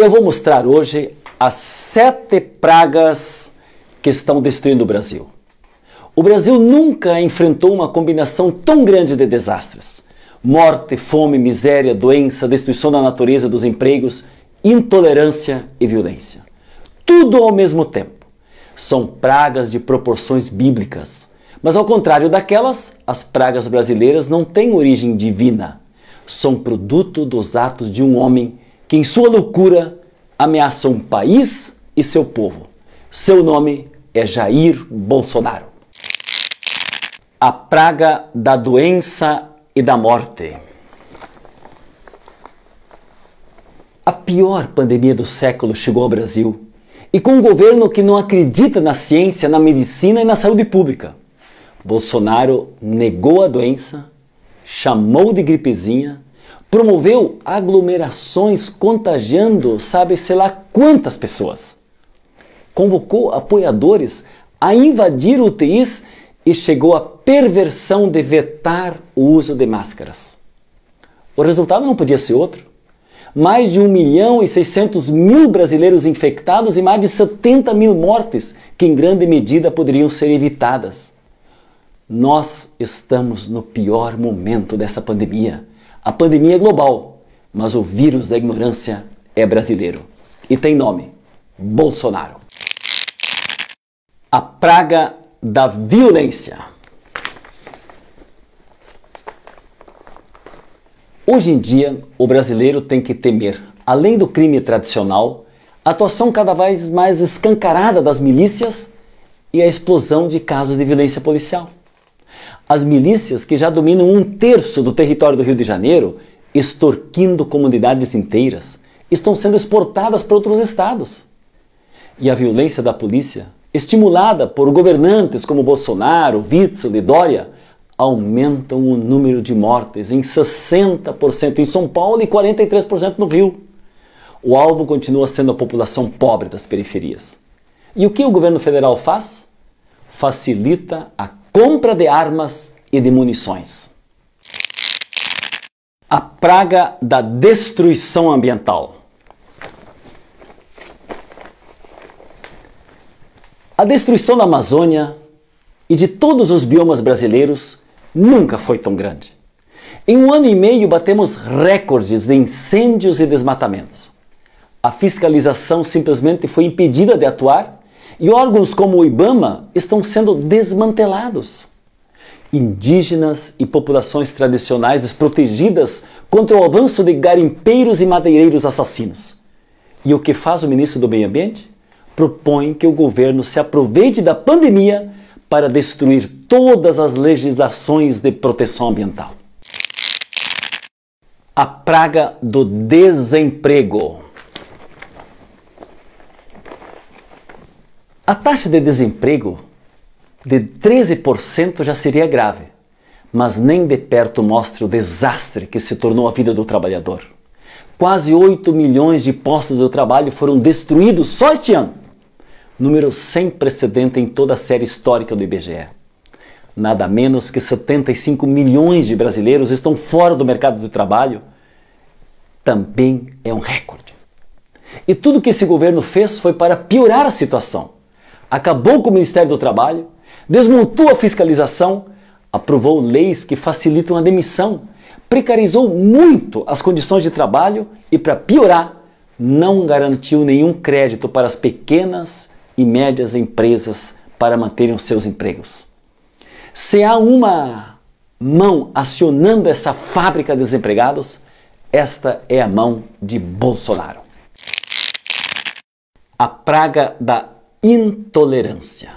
Eu vou mostrar hoje as 7 pragas que estão destruindo o Brasil. O Brasil nunca enfrentou uma combinação tão grande de desastres. Morte, fome, miséria, doença, destruição da natureza, dos empregos, intolerância e violência. Tudo ao mesmo tempo. São pragas de proporções bíblicas. Mas ao contrário daquelas, as pragas brasileiras não têm origem divina. São produto dos atos de um homem que em sua loucura ameaça um país e seu povo. Seu nome é Jair Bolsonaro. A praga da doença e da morte. A pior pandemia do século chegou ao Brasil, e com um governo que não acredita na ciência, na medicina e na saúde pública. Bolsonaro negou a doença, chamou de gripezinha, promoveu aglomerações contagiando sabe-se lá quantas pessoas. Convocou apoiadores a invadir UTIs e chegou à perversão de vetar o uso de máscaras. O resultado não podia ser outro. Mais de 1.600.000 brasileiros infectados e mais de 70 mil mortes que em grande medida poderiam ser evitadas. Nós estamos no pior momento dessa pandemia. A pandemia é global, mas o vírus da ignorância é brasileiro. E tem nome: Bolsonaro. A praga da violência. Hoje em dia, o brasileiro tem que temer, além do crime tradicional, a atuação cada vez mais escancarada das milícias e a explosão de casos de violência policial. As milícias, que já dominam 1/3 do território do Rio de Janeiro, extorquindo comunidades inteiras, estão sendo exportadas para outros estados. E a violência da polícia, estimulada por governantes como Bolsonaro, Witzel e Dória, aumentam o número de mortes em 60% em São Paulo e 43% no Rio. O alvo continua sendo a população pobre das periferias. E o que o governo federal faz? Facilita a compra de armas e de munições. A praga da destruição ambiental. A destruição da Amazônia e de todos os biomas brasileiros nunca foi tão grande. Em 1 ano e meio batemos recordes de incêndios e desmatamentos. A fiscalização simplesmente foi impedida de atuar e órgãos como o IBAMA estão sendo desmantelados. Indígenas e populações tradicionais desprotegidas contra o avanço de garimpeiros e madeireiros assassinos. E o que faz o ministro do Meio Ambiente? Propõe que o governo se aproveite da pandemia para destruir todas as legislações de proteção ambiental. A praga do desemprego. A taxa de desemprego de 13% já seria grave, mas nem de perto mostra o desastre que se tornou a vida do trabalhador. Quase 8 milhões de postos de trabalho foram destruídos só este ano. Número sem precedente em toda a série histórica do IBGE. Nada menos que 75 milhões de brasileiros estão fora do mercado de trabalho. Também é um recorde. E tudo que esse governo fez foi para piorar a situação. Acabou com o Ministério do Trabalho, desmontou a fiscalização, aprovou leis que facilitam a demissão, precarizou muito as condições de trabalho e, para piorar, não garantiu nenhum crédito para as pequenas e médias empresas para manterem os seus empregos. Se há uma mão acionando essa fábrica de desempregados, esta é a mão de Bolsonaro. A praga da intolerância.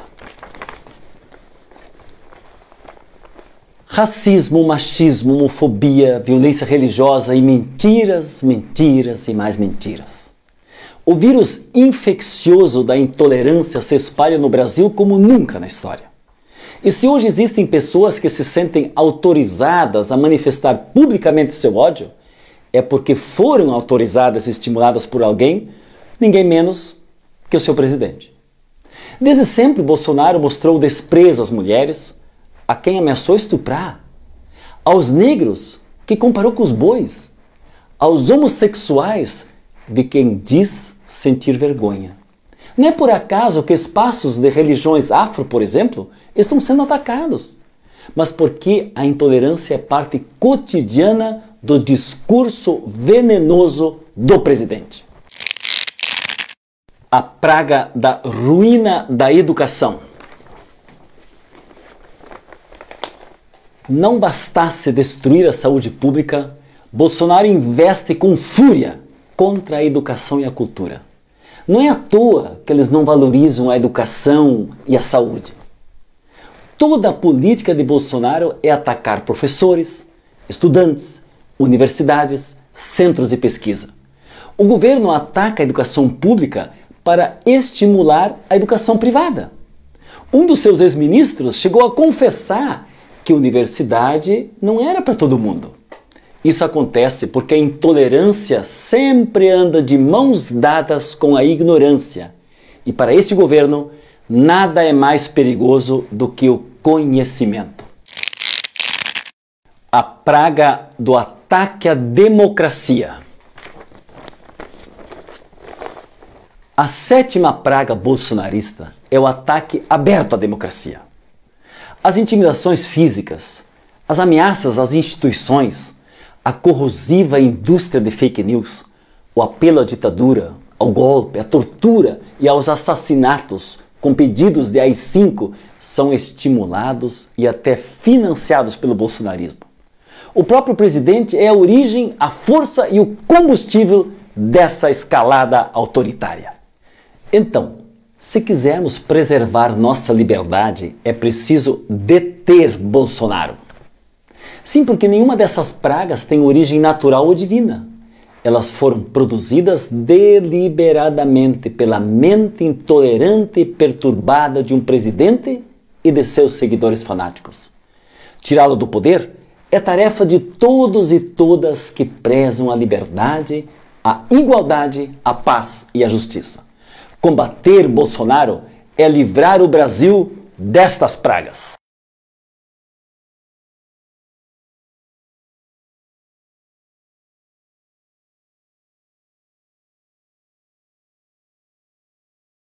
Racismo, machismo, homofobia, violência religiosa e mentiras, mentiras e mais mentiras. O vírus infeccioso da intolerância se espalha no Brasil como nunca na história. E se hoje existem pessoas que se sentem autorizadas a manifestar publicamente seu ódio, é porque foram autorizadas e estimuladas por alguém, ninguém menos que o seu presidente. Desde sempre, Bolsonaro mostrou desprezo às mulheres, a quem ameaçou estuprar, aos negros, que comparou com os bois, aos homossexuais, de quem diz sentir vergonha. Não é por acaso que espaços de religiões afro, por exemplo, estão sendo atacados, mas porque a intolerância é parte cotidiana do discurso venenoso do presidente. A praga da ruína da educação. Não bastasse destruir a saúde pública, Bolsonaro investe com fúria contra a educação e a cultura. Não é à toa que eles não valorizam a educação e a saúde. Toda a política de Bolsonaro é atacar professores, estudantes, universidades, centros de pesquisa. O governo ataca a educação pública para estimular a educação privada. Um dos seus ex-ministros chegou a confessar que a universidade não era para todo mundo. Isso acontece porque a intolerância sempre anda de mãos dadas com a ignorância. E para este governo, nada é mais perigoso do que o conhecimento. A praga do ataque à democracia. A sétima praga bolsonarista é o ataque aberto à democracia. As intimidações físicas, as ameaças às instituições, a corrosiva indústria de fake news, o apelo à ditadura, ao golpe, à tortura e aos assassinatos com pedidos de AI-5 são estimulados e até financiados pelo bolsonarismo. O próprio presidente é a origem, a força e o combustível dessa escalada autoritária. Então, se quisermos preservar nossa liberdade, é preciso deter Bolsonaro. Sim, porque nenhuma dessas pragas tem origem natural ou divina. Elas foram produzidas deliberadamente pela mente intolerante e perturbada de um presidente e de seus seguidores fanáticos. Tirá-lo do poder é tarefa de todos e todas que prezam a liberdade, a igualdade, a paz e a justiça. Combater Bolsonaro é livrar o Brasil destas pragas.